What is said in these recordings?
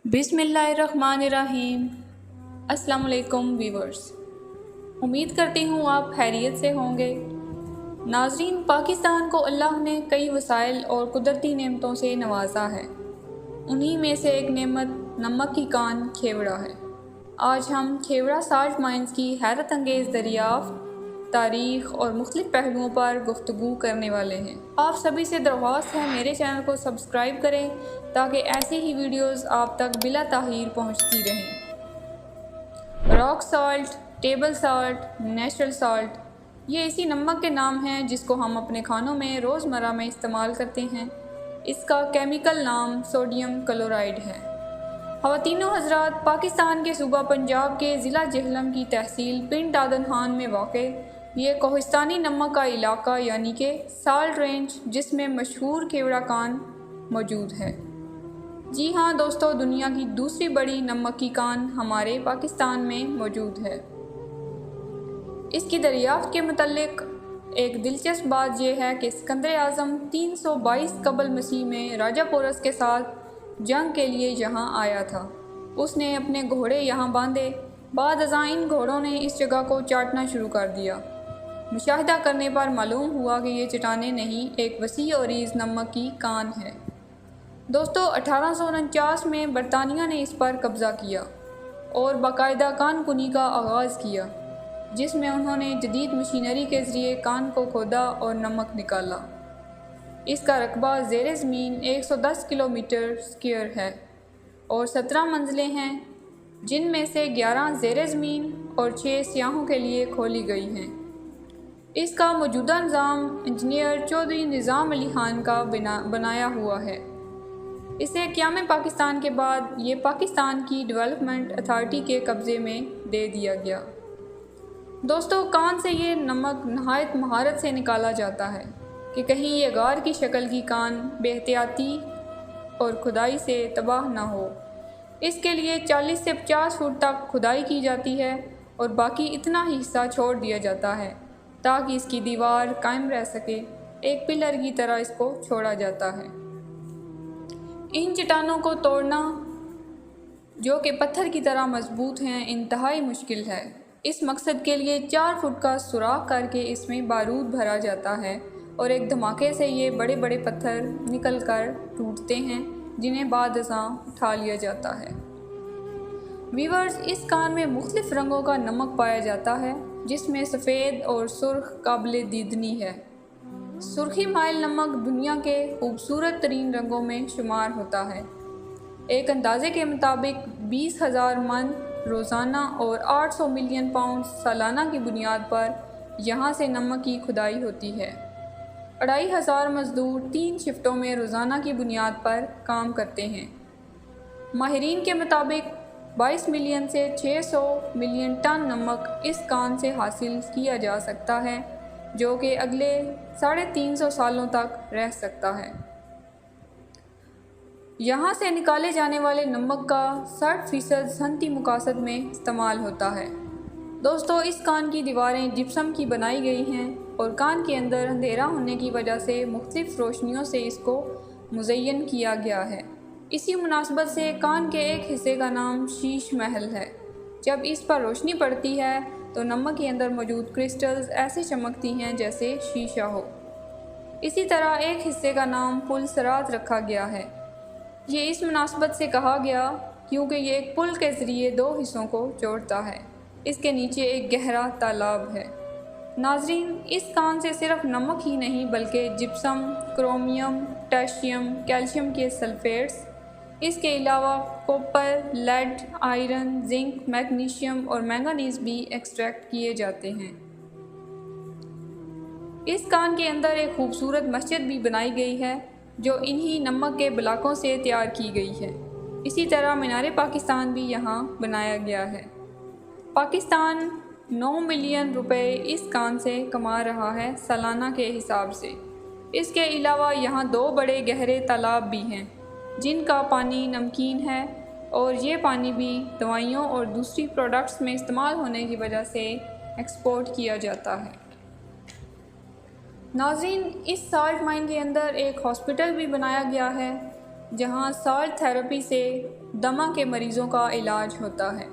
बिस्मिल्लाहिर्रहमानिर्रहीम। अस्सलाम वालेकुम व्यूवर्स, उम्मीद करती हूँ आप खैरियत से होंगे। नाज़रीन, पाकिस्तान को अल्लाह ने कई वसाइल और कुदरती नेमतों से नवाजा है। उन्हीं में से एक नेमत नमक की कान खेवड़ा है। आज हम खेवड़ा साल्ट माइंस की हैरत अंगेज़ दरियाफ़्त, तारीख़ और मुख्तलिफ़ पहलुओं पर गुफ्तगू करने वाले हैं। आप सभी से दरख्वास्त है मेरे चैनल को सब्सक्राइब करें ताकि ऐसी ही वीडियोस आप तक बिला ताख़ीर पहुंचती रहें। Rock salt, table salt, natural salt, ये इसी नमक के नाम हैं जिसको हम अपने खानों में रोज़मर्रा में इस्तेमाल करते हैं। इसका केमिकल नाम सोडियम क्लोराइड है। ख़वातीनो हज़रात, पाकिस्तान के सूबा पंजाब के ज़िला जेहलम की तहसील पिंड दादनहान में वाक़े ये कोहिस्तानी नमक का इलाका यानी कि साल्ट रेंज, जिसमें मशहूर खेवड़ा कान मौजूद है। जी हाँ दोस्तों, दुनिया की दूसरी बड़ी नमक की कान हमारे पाकिस्तान में मौजूद है। इसकी दरियाफ्त के मुतल्लिक एक दिलचस्प बात यह है कि सिकंदर आज़म 322 कबल मसीह में राजा पोरस के साथ जंग के लिए यहाँ आया था। उसने अपने घोड़े यहाँ बांधे। बाद अज़ां इन घोड़ों ने इस जगह को चाटना शुरू कर दिया। मुशाहिदा करने पर मालूम हुआ कि ये चट्टानें नहीं, एक वसी और ईज़ नमक की कान है। दोस्तों, 1849 में बरतानिया ने इस पर कब्ज़ा किया और बाकायदा कान कुनी का आगाज़ किया, जिसमें उन्होंने जदीद मशीनरी के ज़रिए कान को खोदा और नमक निकाला। इसका रकबा ज़ेरे ज़मीन 110 किलोमीटर स्क्वायर है और 17 मंजिलें हैं, जिनमें से 11 ज़ेरे ज़मीन और 6 सियाहों के लिए खोली गई हैं। इसका मौजूदा निज़ाम इंजीनियर चौधरी निज़ाम अली खान का बनाया हुआ है। इसे क़याम पाकिस्तान के बाद ये पाकिस्तान की डेवलपमेंट अथॉरिटी के कब्ज़े में दे दिया गया। दोस्तों, कान से ये नमक नहायत महारत से निकाला जाता है कि कहीं ये गार की शक्ल की कान बेहतियाती और खुदाई से तबाह ना हो। इसके लिए 40 से 50 फुट तक खुदाई की जाती है और बाकी इतना ही हिस्सा छोड़ दिया जाता है ताकि इसकी दीवार कायम रह सके। एक पिलर की तरह इसको छोड़ा जाता है। इन चट्टानों को तोड़ना, जो कि पत्थर की तरह मजबूत हैं, इंतहाई मुश्किल है। इस मकसद के लिए 4 फुट का सुराख करके इसमें बारूद भरा जाता है और एक धमाके से ये बड़े बड़े पत्थर निकल कर टूटते हैं, जिन्हें बाद अज़ां उठा लिया जाता है। वीवर्स, इस कान में मुख्तलिफ़ रंगों का नमक पाया जाता है, जिसमें सफ़ेद और सुर्ख काबिल दीदनी है। सुर्खी माइल नमक दुनिया के खूबसूरत तरीन रंगों में शुमार होता है। एक अंदाज़े के मुताबिक 20,000 मन रोज़ाना और 800 मिलियन पाउंड सालाना की बुनियाद पर यहाँ से नमक की खुदाई होती है। 2,500 मज़दूर 3 शिफ्टों में रोज़ाना की बुनियाद पर काम करते हैं। माहिरीन के मुताबिक 22 मिलियन से 600 मिलियन टन नमक इस कान से हासिल किया जा सकता है, जो कि अगले 350 सालों तक रह सकता है। यहाँ से निकाले जाने वाले नमक का 60% सनती मुकासद में इस्तेमाल होता है। दोस्तों, इस कान की दीवारें जिप्सम की बनाई गई हैं और कान के अंदर अंधेरा होने की वजह से मुख्तलिफ़ रोशनियों से इसको मुज़य्यन किया गया है। इसी मुनासबत से कान के एक हिस्से का नाम शीश महल है। जब इस पर रोशनी पड़ती है तो नमक के अंदर मौजूद क्रिस्टल्स ऐसे चमकती हैं जैसे शीशा हो। इसी तरह एक हिस्से का नाम पुल सरात रखा गया है। ये इस मुनासबत से कहा गया क्योंकि ये एक पुल के ज़रिए 2 हिस्सों को जोड़ता है। इसके नीचे एक गहरा तालाब है। नाज़रीन, इस कान से सिर्फ नमक ही नहीं बल्कि जिप्सम, क्रोमियम, पोटेशियम, कैल्शियम के सल्फेट्स, इसके अलावा copper, lead, iron, zinc, magnesium और मैंगनीज़ भी एक्सट्रैक्ट किए जाते हैं। इस कान के अंदर एक खूबसूरत मस्जिद भी बनाई गई है जो इन्हीं नमक के ब्लॉकों से तैयार की गई है। इसी तरह मीनार पाकिस्तान भी यहाँ बनाया गया है। पाकिस्तान 9 मिलियन रुपए इस कान से कमा रहा है सालाना के हिसाब से। इसके अलावा यहाँ 2 बड़े गहरे तालाब भी हैं जिनका पानी नमकीन है और ये पानी भी दवाइयों और दूसरी प्रोडक्ट्स में इस्तेमाल होने की वजह से एक्सपोर्ट किया जाता है। नाज़रीन, इस साल्ट माइन के अंदर एक हॉस्पिटल भी बनाया गया है جہاں سالٹ تھراپی سے دمہ کے مریضوں کا علاج ہوتا ہے۔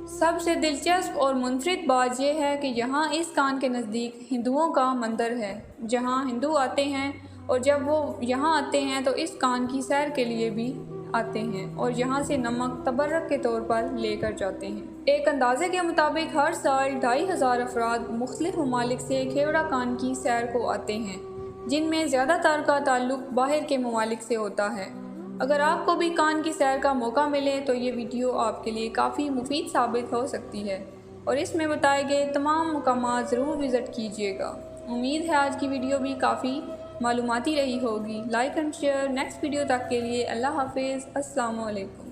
سب سے دلچسپ اور منفرد بات یہ ہے کہ یہاں اس کان کے نزدیک ہندوؤں کا مندر ہے، جہاں ہندو آتے ہیں اور جب وہ یہاں آتے ہیں تو اس کان کی سیر کے لیے بھی آتے ہیں اور یہاں سے نمک تبرک کے طور پر لے کر جاتے ہیں۔ ایک اندازے کے مطابق ہر سال 2500 افراد مختلف ممالک سے کھیوڑہ کان کی سیر کو آتے ہیں، جن میں زیادہ تر کا تعلق باہر کے ممالک سے ہوتا ہے۔ اگر آپ کو بھی کان کی سیر کا موقع ملے تو یہ ویڈیو آپ کے لیے کافی مفید ثابت ہو سکتی ہے اور اس میں بتائے گئے تمام مقامات ضرور وزٹ کیجیے گا۔ امید ہے آج کی ویڈیو بھی کافی معلوماتی رہی ہوگی۔ Like and share. Next video تک کے لیے اللہ حافظ۔ السلام علیکم۔